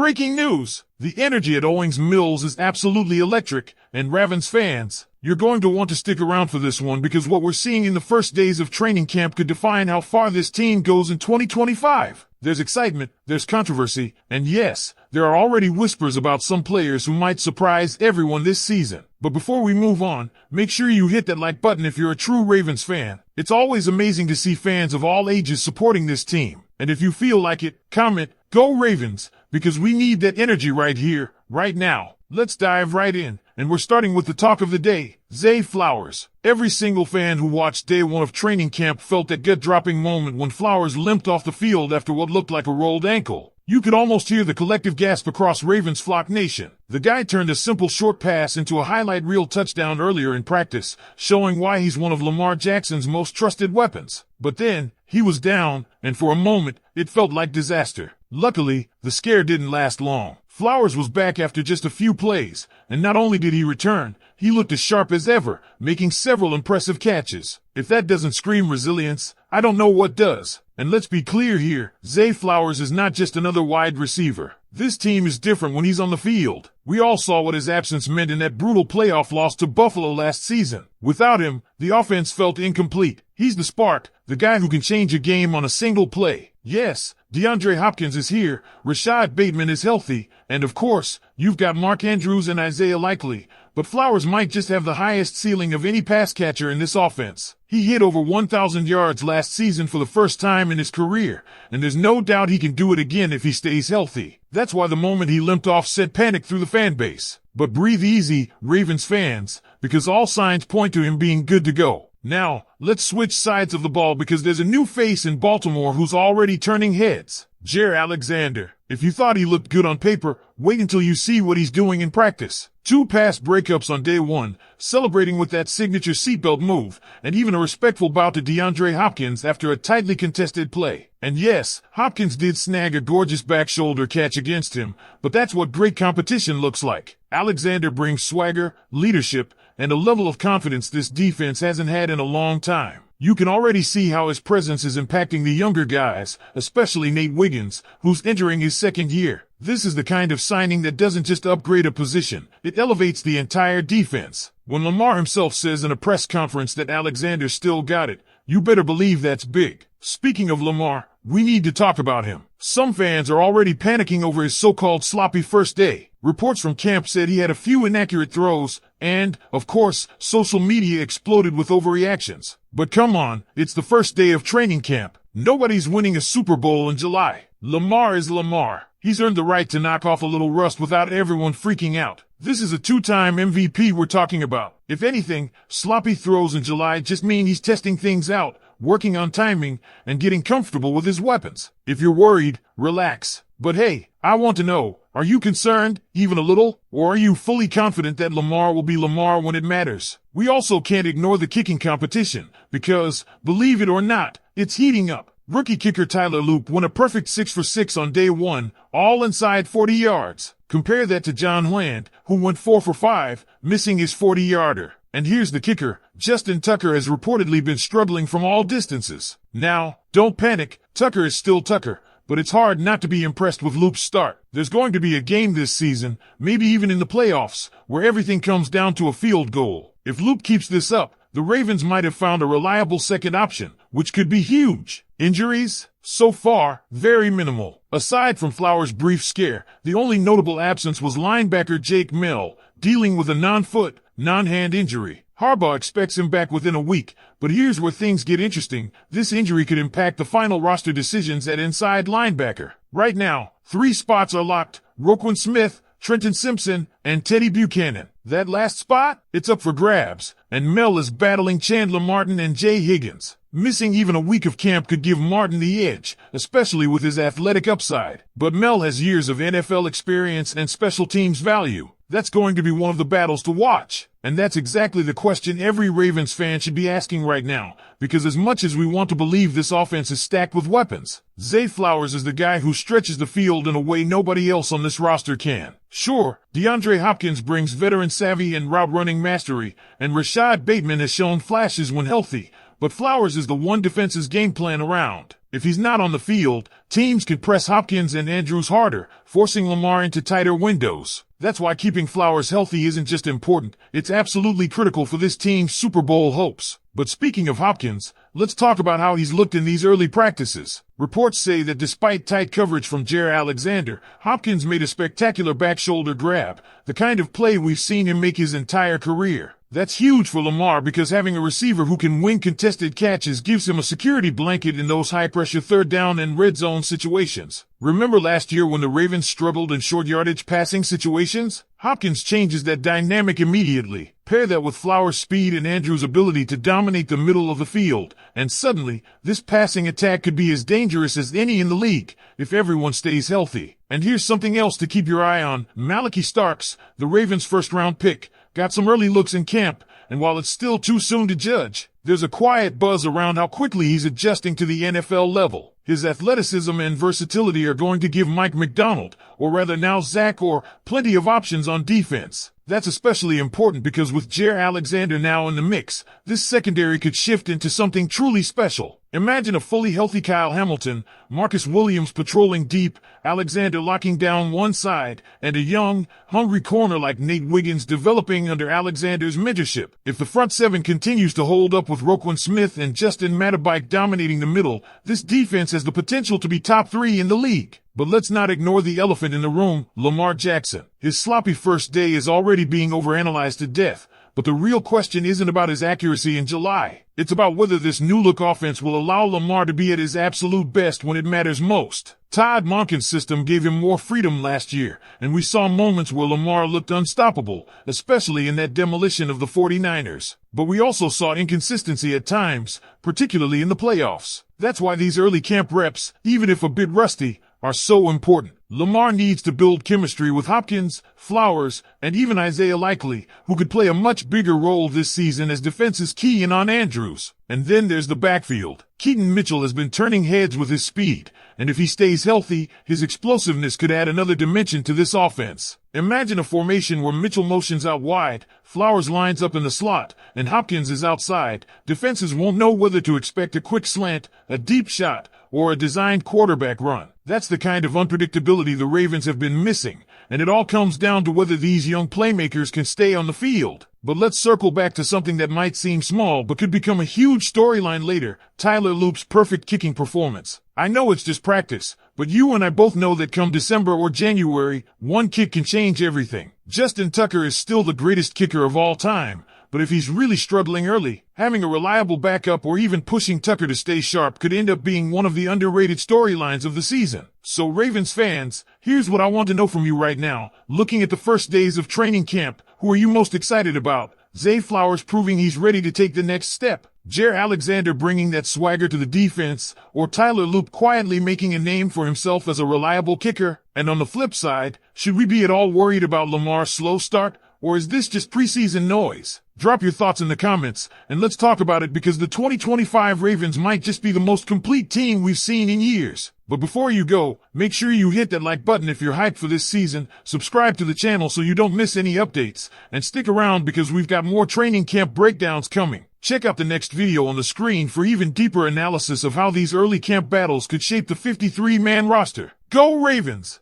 Breaking news! The energy at Owings Mills is absolutely electric, and Ravens fans, you're going to want to stick around for this one because what we're seeing in the first days of training camp could define how far this team goes in 2025. There's excitement, there's controversy, and yes, there are already whispers about some players who might surprise everyone this season. But before we move on, make sure you hit that like button if you're a true Ravens fan. It's always amazing to see fans of all ages supporting this team. And if you feel like it, comment, "Go Ravens," because we need that energy right here, right now. Let's dive right in, and we're starting with the talk of the day, Zay Flowers. Every single fan who watched day one of training camp felt that gut-dropping moment when Flowers limped off the field after what looked like a rolled ankle. You could almost hear the collective gasp across Ravens flock nation. The guy turned a simple short pass into a highlight reel touchdown earlier in practice, showing why he's one of Lamar Jackson's most trusted weapons. But then, he was down, and for a moment, it felt like disaster. Luckily, the scare didn't last long. Flowers was back after just a few plays, and not only did he return, he looked as sharp as ever, making several impressive catches. If that doesn't scream resilience, I don't know what does. And let's be clear here, Zay Flowers is not just another wide receiver. This team is different when he's on the field. We all saw what his absence meant in that brutal playoff loss to Buffalo last season. Without him, the offense felt incomplete. He's the spark, the guy who can change a game on a single play. Yes, DeAndre Hopkins is here, Rashad Bateman is healthy, and of course, you've got Mark Andrews and Isaiah Likely. But Flowers might just have the highest ceiling of any pass catcher in this offense. He hit over 1,000 yards last season for the first time in his career, and there's no doubt he can do it again if he stays healthy. That's why the moment he limped off sent panic through the fan base. But breathe easy, Ravens fans, because all signs point to him being good to go. Now, let's switch sides of the ball because there's a new face in Baltimore who's already turning heads. JaMarr Alexander. If you thought he looked good on paper, wait until you see what he's doing in practice. 2 pass breakups on day 1, celebrating with that signature seatbelt move, and even a respectful bow to DeAndre Hopkins after a tightly contested play. And yes, Hopkins did snag a gorgeous back shoulder catch against him, but that's what great competition looks like. Alexander brings swagger, leadership, and a level of confidence this defense hasn't had in a long time. You can already see how his presence is impacting the younger guys, especially Nate Wiggins, who's entering his second year. This is the kind of signing that doesn't just upgrade a position, it elevates the entire defense. When Lamar himself says in a press conference that Alexander still got it, you better believe that's big. Speaking of Lamar, we need to talk about him. Some fans are already panicking over his so-called sloppy first day. Reports from camp said he had a few inaccurate throws, and, of course, social media exploded with overreactions. But come on, it's the first day of training camp. Nobody's winning a Super Bowl in July. Lamar is Lamar. He's earned the right to knock off a little rust without everyone freaking out. This is a 2-time MVP we're talking about. If anything, sloppy throws in July just mean he's testing things out, working on timing, and getting comfortable with his weapons. If you're worried, relax. But hey, I want to know, are you concerned, even a little? Or are you fully confident that Lamar will be Lamar when it matters? We also can't ignore the kicking competition, because, believe it or not, it's heating up. Rookie kicker Tyler Loop won a perfect 6 for 6 on day 1, all inside 40 yards. Compare that to John Land, who went 4 for 5, missing his 40-yarder. And here's the kicker, Justin Tucker has reportedly been struggling from all distances. Now, don't panic, Tucker is still Tucker, but it's hard not to be impressed with Loop's start. There's going to be a game this season, maybe even in the playoffs, where everything comes down to a field goal. If Loop keeps this up, the Ravens might have found a reliable second option, which could be huge. Injuries? So far, very minimal. Aside from Flowers' brief scare, the only notable absence was linebacker Jake Mell, dealing with a non-foot, non-hand injury. Harbaugh expects him back within a week, but here's where things get interesting. This injury could impact the final roster decisions at inside linebacker. Right now, 3 spots are locked: Roquan Smith, Trenton Simpson, and Teddy Buchanan. That last spot? It's up for grabs, and Mel is battling Chandler Martin and Jay Higgins. Missing even a week of camp could give Martin the edge, especially with his athletic upside. But Mel has years of NFL experience and special teams value. That's going to be one of the battles to watch. And that's exactly the question every Ravens fan should be asking right now, because as much as we want to believe this offense is stacked with weapons, Zay Flowers is the guy who stretches the field in a way nobody else on this roster can. Sure, DeAndre Hopkins brings veteran savvy and route running mastery, and Rashad Bateman has shown flashes when healthy, but Flowers is the one defense's game plan around. If he's not on the field, teams can press Hopkins and Andrews harder, forcing Lamar into tighter windows. That's why keeping Flowers healthy isn't just important, it's absolutely critical for this team's Super Bowl hopes. But speaking of Hopkins, let's talk about how he's looked in these early practices. Reports say that despite tight coverage from JaMarr Alexander, Hopkins made a spectacular back shoulder grab, the kind of play we've seen him make his entire career. That's huge for Lamar because having a receiver who can win contested catches gives him a security blanket in those high-pressure third down and red zone situations. Remember last year when the Ravens struggled in short yardage passing situations? Hopkins changes that dynamic immediately. Pair that with Flowers' speed and Andrews' ability to dominate the middle of the field, and suddenly, this passing attack could be as dangerous as any in the league, if everyone stays healthy. And here's something else to keep your eye on. Malik Starks, the Ravens' first-round pick, got some early looks in camp, and while it's still too soon to judge, there's a quiet buzz around how quickly he's adjusting to the NFL level. His athleticism and versatility are going to give Mike McDonald, or rather now Zach Orr, plenty of options on defense. That's especially important because with JaMarr Alexander now in the mix, this secondary could shift into something truly special. Imagine a fully healthy Kyle Hamilton, Marcus Williams patrolling deep, Alexander locking down one side, and a young, hungry corner like Nate Wiggins developing under Alexander's mentorship. If the front seven continues to hold up with Roquan Smith and Justin Matabike dominating the middle, this defense has the potential to be top 3 in the league. But let's not ignore the elephant in the room, Lamar Jackson. His sloppy first day is already being overanalyzed to death, but the real question isn't about his accuracy in July. It's about whether this new-look offense will allow Lamar to be at his absolute best when it matters most. Todd Monken's system gave him more freedom last year, and we saw moments where Lamar looked unstoppable, especially in that demolition of the 49ers. But we also saw inconsistency at times, particularly in the playoffs. That's why these early camp reps, even if a bit rusty, are so important. Lamar needs to build chemistry with Hopkins, Flowers, and even Isaiah Likely, who could play a much bigger role this season as defenses key in on Andrews. And then there's the backfield. Keaton Mitchell has been turning heads with his speed, and if he stays healthy, his explosiveness could add another dimension to this offense. Imagine a formation where Mitchell motions out wide, Flowers lines up in the slot, and Hopkins is outside. Defenses won't know whether to expect a quick slant, a deep shot, or a designed quarterback run. That's the kind of unpredictability the Ravens have been missing, and it all comes down to whether these young playmakers can stay on the field. But let's circle back to something that might seem small but could become a huge storyline later, Tyler Loop's perfect kicking performance. I know it's just practice, but you and I both know that come December or January, one kick can change everything. Justin Tucker is still the greatest kicker of all time, but if he's really struggling early, having a reliable backup or even pushing Tucker to stay sharp could end up being one of the underrated storylines of the season. So Ravens fans, here's what I want to know from you right now. Looking at the first days of training camp, who are you most excited about? Zay Flowers proving he's ready to take the next step, JaMarr Alexander bringing that swagger to the defense, or Tyler Loop quietly making a name for himself as a reliable kicker? And on the flip side, should we be at all worried about Lamar's slow start? Or is this just preseason noise? Drop your thoughts in the comments, and let's talk about it because the 2025 Ravens might just be the most complete team we've seen in years. But before you go, make sure you hit that like button if you're hyped for this season, subscribe to the channel so you don't miss any updates, and stick around because we've got more training camp breakdowns coming. Check out the next video on the screen for even deeper analysis of how these early camp battles could shape the 53-man roster. Go Ravens!